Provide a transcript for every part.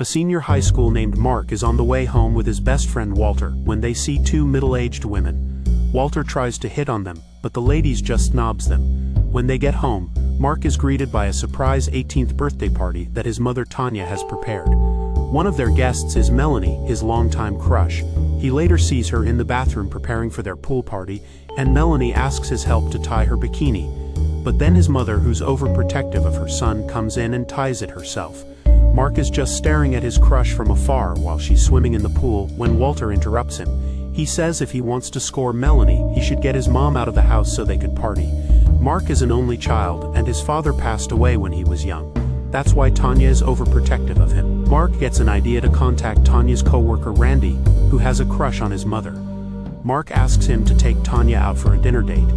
A senior high school named Mark is on the way home with his best friend Walter when they see two middle-aged women. Walter tries to hit on them, but the ladies just snobs them. When they get home, Mark is greeted by a surprise 18th birthday party that his mother Tanya has prepared. One of their guests is Melanie, his longtime crush. He later sees her in the bathroom preparing for their pool party, and Melanie asks his help to tie her bikini. But then his mother, who's overprotective of her son, comes in and ties it herself. Mark is just staring at his crush from afar while she's swimming in the pool when Walter interrupts him. He says if he wants to score Melanie, he should get his mom out of the house so they could party. Mark is an only child, and his father passed away when he was young. That's why Tanya is overprotective of him. Mark gets an idea to contact Tanya's co-worker Randy, who has a crush on his mother. Mark asks him to take Tanya out for a dinner date.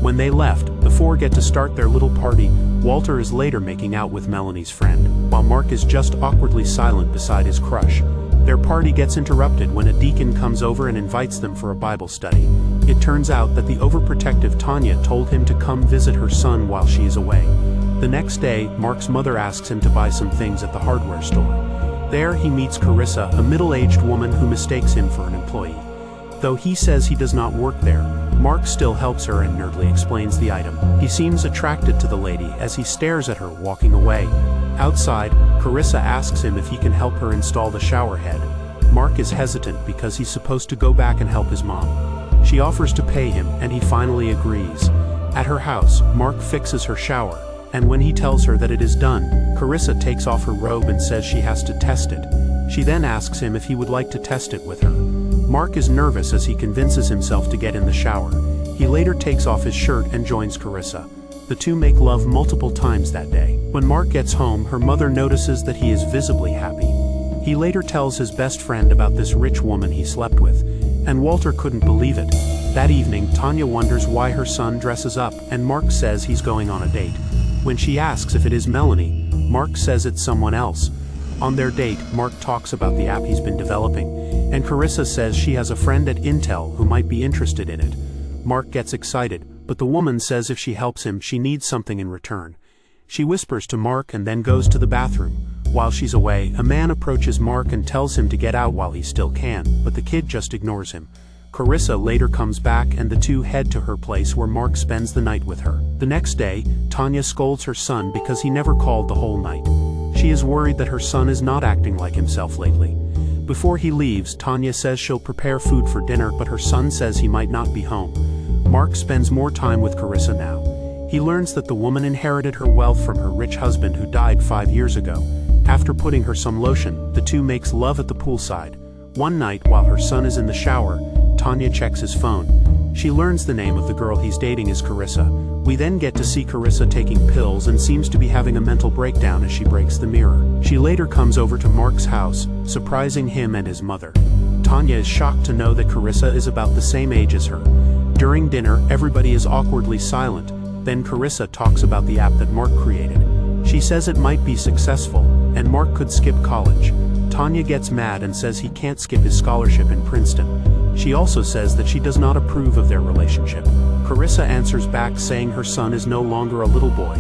When they left, the four get to start their little party. Walter is later making out with Melanie's friend, while Mark is just awkwardly silent beside his crush. Their party gets interrupted when a deacon comes over and invites them for a Bible study. It turns out that the overprotective Tanya told him to come visit her son while she is away. The next day, Mark's mother asks him to buy some things at the hardware store. There he meets Carissa, a middle-aged woman who mistakes him for an employee. Though he says he does not work there, Mark still helps her and nerdly explains the item. He seems attracted to the lady as he stares at her walking away. Outside, Carissa asks him if he can help her install the shower head. Mark is hesitant because he's supposed to go back and help his mom. She offers to pay him, and he finally agrees. At her house, Mark fixes her shower, and when he tells her that it is done, Carissa takes off her robe and says she has to test it. She then asks him if he would like to test it with her. Mark is nervous as he convinces himself to get in the shower. He later takes off his shirt and joins Carissa. The two make love multiple times that day. When Mark gets home, her mother notices that he is visibly happy. He later tells his best friend about this rich woman he slept with, and Walter couldn't believe it. That evening, Tanya wonders why her son dresses up, and Mark says he's going on a date. When she asks if it is Melanie, Mark says it's someone else. On their date, Mark talks about the app he's been developing, and Carissa says she has a friend at Intel who might be interested in it. Mark gets excited, but the woman says if she helps him, she needs something in return. She whispers to Mark and then goes to the bathroom. While she's away, a man approaches Mark and tells him to get out while he still can, but the kid just ignores him. Carissa later comes back and the two head to her place where Mark spends the night with her. The next day, Tanya scolds her son because he never called the whole night. She is worried that her son is not acting like himself lately. Before he leaves, Tanya says she'll prepare food for dinner, but her son says he might not be home. Mark spends more time with Carissa now. He learns that the woman inherited her wealth from her rich husband who died 5 years ago. After putting her some lotion, the two makes love at the poolside. One night, while her son is in the shower, Tanya checks his phone. She learns the name of the girl he's dating is Carissa. We then get to see Carissa taking pills and seems to be having a mental breakdown as she breaks the mirror. She later comes over to Mark's house, surprising him and his mother. Tanya is shocked to know that Carissa is about the same age as her. During dinner, everybody is awkwardly silent. Then Carissa talks about the app that Mark created. She says it might be successful, and Mark could skip college. Tanya gets mad and says he can't skip his scholarship in Princeton. She also says that she does not approve of their relationship. Carissa answers back saying her son is no longer a little boy.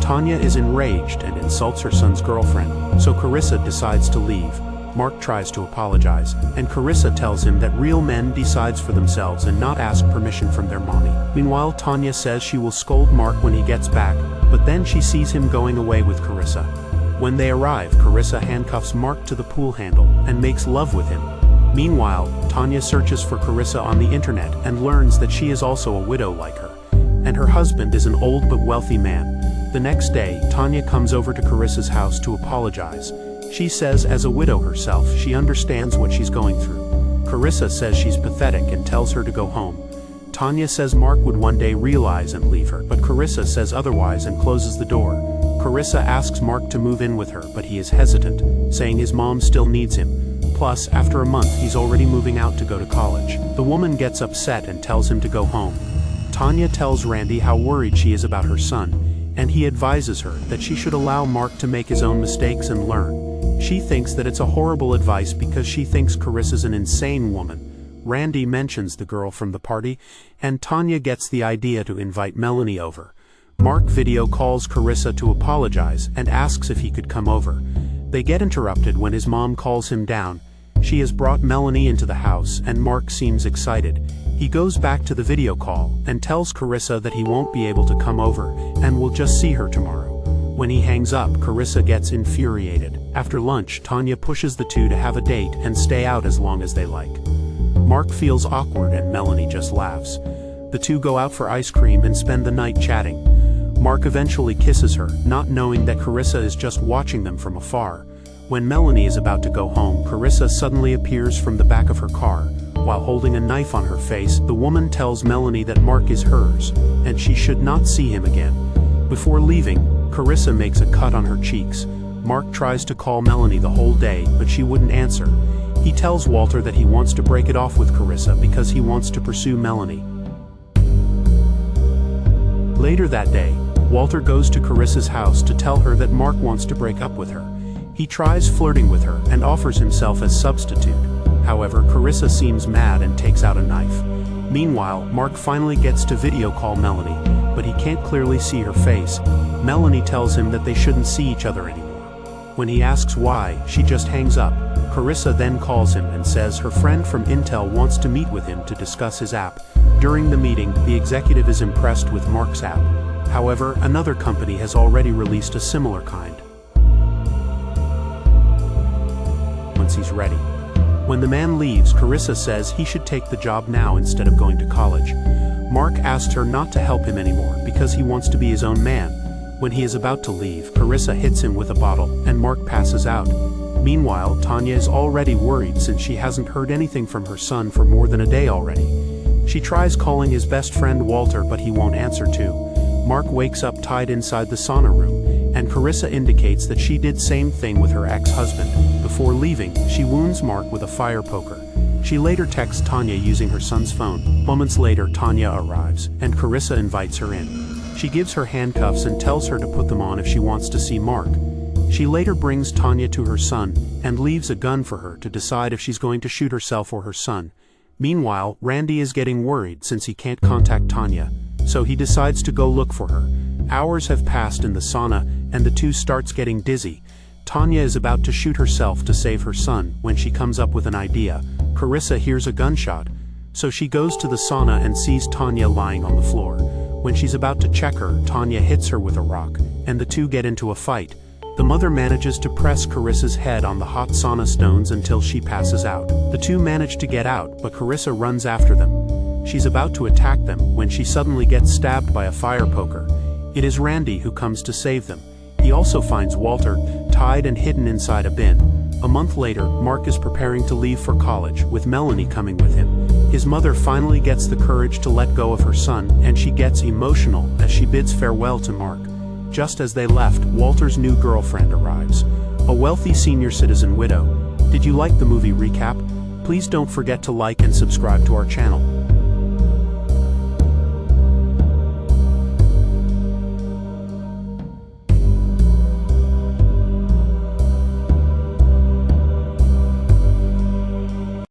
Tanya is enraged and insults her son's girlfriend, so Carissa decides to leave. Mark tries to apologize, and Carissa tells him that real men decide for themselves and not ask permission from their mommy. Meanwhile, Tanya says she will scold Mark when he gets back, but then she sees him going away with Carissa. When they arrive, Carissa handcuffs Mark to the pool handle and makes love with him. Meanwhile, Tanya searches for Carissa on the internet and learns that she is also a widow like her, and her husband is an old but wealthy man. The next day, Tanya comes over to Carissa's house to apologize. She says as a widow herself, she understands what she's going through. Carissa says she's pathetic and tells her to go home. Tanya says Mark would one day realize and leave her, but Carissa says otherwise and closes the door. Carissa asks Mark to move in with her, but he is hesitant, saying his mom still needs him. Plus, after a month, he's already moving out to go to college. The woman gets upset and tells him to go home. Tanya tells Randy how worried she is about her son, and he advises her that she should allow Mark to make his own mistakes and learn. She thinks that it's a horrible advice because she thinks Carissa's an insane woman. Randy mentions the girl from the party, and Tanya gets the idea to invite Melanie over. Mark video calls Carissa to apologize and asks if he could come over. They get interrupted when his mom calls him down. She has brought Melanie into the house and Mark seems excited. He goes back to the video call and tells Carissa that he won't be able to come over and will just see her tomorrow. When he hangs up, Carissa gets infuriated. After lunch, Tanya pushes the two to have a date and stay out as long as they like. Mark feels awkward and Melanie just laughs. The two go out for ice cream and spend the night chatting. Mark eventually kisses her, not knowing that Carissa is just watching them from afar. When Melanie is about to go home, Carissa suddenly appears from the back of her car. While holding a knife on her face, the woman tells Melanie that Mark is hers, and she should not see him again. Before leaving, Carissa makes a cut on her cheeks. Mark tries to call Melanie the whole day, but she wouldn't answer. He tells Walter that he wants to break it off with Carissa because he wants to pursue Melanie. Later that day, Walter goes to Carissa's house to tell her that Mark wants to break up with her. He tries flirting with her and offers himself as substitute. However, Carissa seems mad and takes out a knife. Meanwhile, Mark finally gets to video call Melanie, but he can't clearly see her face. Melanie tells him that they shouldn't see each other anymore. When he asks why, she just hangs up. Carissa then calls him and says her friend from Intel wants to meet with him to discuss his app. During the meeting, the executive is impressed with Mark's app. However, another company has already released a similar kind. Once he's ready. When the man leaves, Carissa says he should take the job now instead of going to college. Mark asks her not to help him anymore because he wants to be his own man. When he is about to leave, Carissa hits him with a bottle and Mark passes out. Meanwhile, Tanya is already worried since she hasn't heard anything from her son for more than a day already. She tries calling his best friend Walter, but he won't answer too. Mark wakes up tied inside the sauna room, and Carissa indicates that she did same thing with her ex-husband. Before leaving, she wounds Mark with a fire poker. She later texts Tanya using her son's phone. Moments later, Tanya arrives, and Carissa invites her in. She gives her handcuffs and tells her to put them on if she wants to see Mark. She later brings Tanya to her son, and leaves a gun for her to decide if she's going to shoot herself or her son. Meanwhile, Randy is getting worried since he can't contact Tanya, so he decides to go look for her. Hours have passed in the sauna, and the two starts getting dizzy. Tanya is about to shoot herself to save her son when she comes up with an idea. Carissa hears a gunshot, so she goes to the sauna and sees Tanya lying on the floor. When she's about to check her, Tanya hits her with a rock, and the two get into a fight. The mother manages to press Carissa's head on the hot sauna stones until she passes out. The two manage to get out, but Carissa runs after them. She's about to attack them when she suddenly gets stabbed by a fire poker. It is Randy who comes to save them. He also finds Walter, tied and hidden inside a bin. A month later, Mark is preparing to leave for college, with Melanie coming with him. His mother finally gets the courage to let go of her son, and she gets emotional as she bids farewell to Mark. Just as they left, Walter's new girlfriend arrives, a wealthy senior citizen widow. Did you like the movie recap? Please don't forget to like and subscribe to our channel.